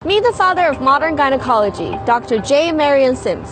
Meet the father of modern gynecology, Dr. J. Marion Sims.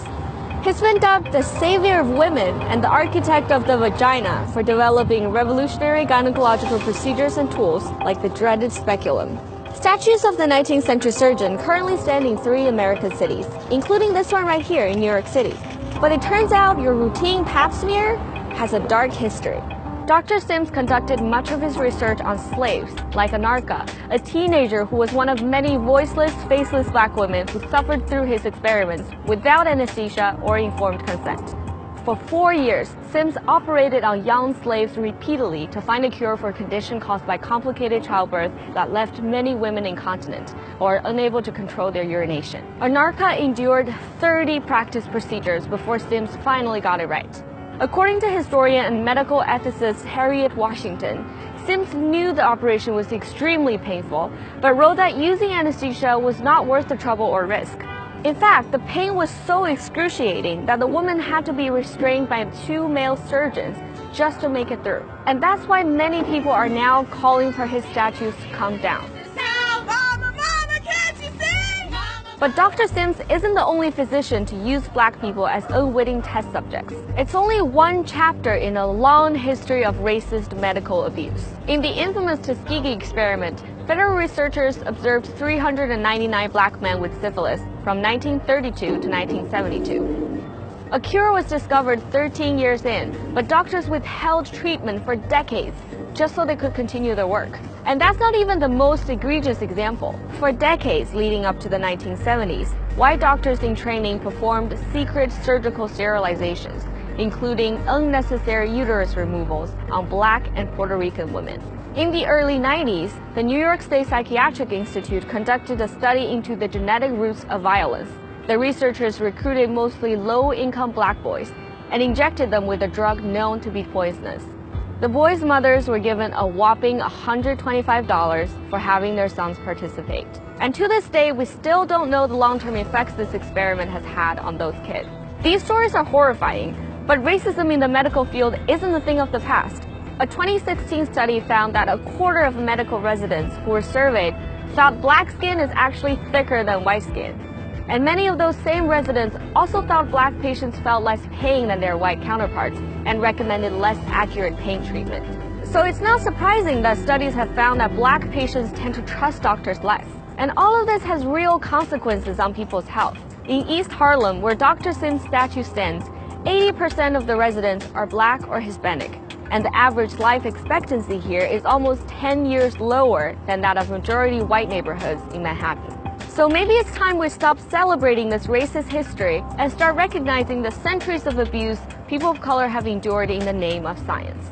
He's been dubbed the savior of women and the architect of the vagina for developing revolutionary gynecological procedures and tools like the dreaded speculum. Statues of the 19th century surgeon currently stand in 3 American cities, including this one right here in New York City. But it turns out your routine pap smear has a dark history. Dr. Sims conducted much of his research on slaves, like Anarcha, a teenager who was one of many voiceless, faceless black women who suffered through his experiments without anesthesia or informed consent. For 4 years, Sims operated on young slaves repeatedly to find a cure for a condition caused by complicated childbirth that left many women incontinent or unable to control their urination. Anarcha endured 30 practice procedures before Sims finally got it right. According to historian and medical ethicist Harriet Washington, Sims knew the operation was extremely painful, but wrote that using anesthesia was not worth the trouble or risk. In fact, the pain was so excruciating that the woman had to be restrained by 2 male surgeons just to make it through. And that's why many people are now calling for his statues to come down. But Dr. Sims isn't the only physician to use black people as unwitting test subjects. It's only one chapter in a long history of racist medical abuse. In the infamous Tuskegee experiment, federal researchers observed 399 black men with syphilis from 1932 to 1972. A cure was discovered 13 years in, but doctors withheld treatment for decades just so they could continue their work. And that's not even the most egregious example. For decades leading up to the 1970s, white doctors in training performed secret surgical sterilizations, including unnecessary uterus removals on black and Puerto Rican women. In the early 90s, the New York State Psychiatric Institute conducted a study into the genetic roots of violence. The researchers recruited mostly low-income black boys and injected them with a drug known to be poisonous. The boys' mothers were given a whopping $125 for having their sons participate. And to this day, we still don't know the long-term effects this experiment has had on those kids. These stories are horrifying, but racism in the medical field isn't a thing of the past. A 2016 study found that a quarter of medical residents who were surveyed thought black skin is actually thicker than white skin. And many of those same residents also thought black patients felt less pain than their white counterparts and recommended less accurate pain treatment. So it's not surprising that studies have found that black patients tend to trust doctors less. And all of this has real consequences on people's health. In East Harlem, where Dr. Sims' statue stands, 80% of the residents are black or Hispanic. And the average life expectancy here is almost 10 years lower than that of majority white neighborhoods in Manhattan. So maybe it's time we stop celebrating this racist history and start recognizing the centuries of abuse people of color have endured in the name of science.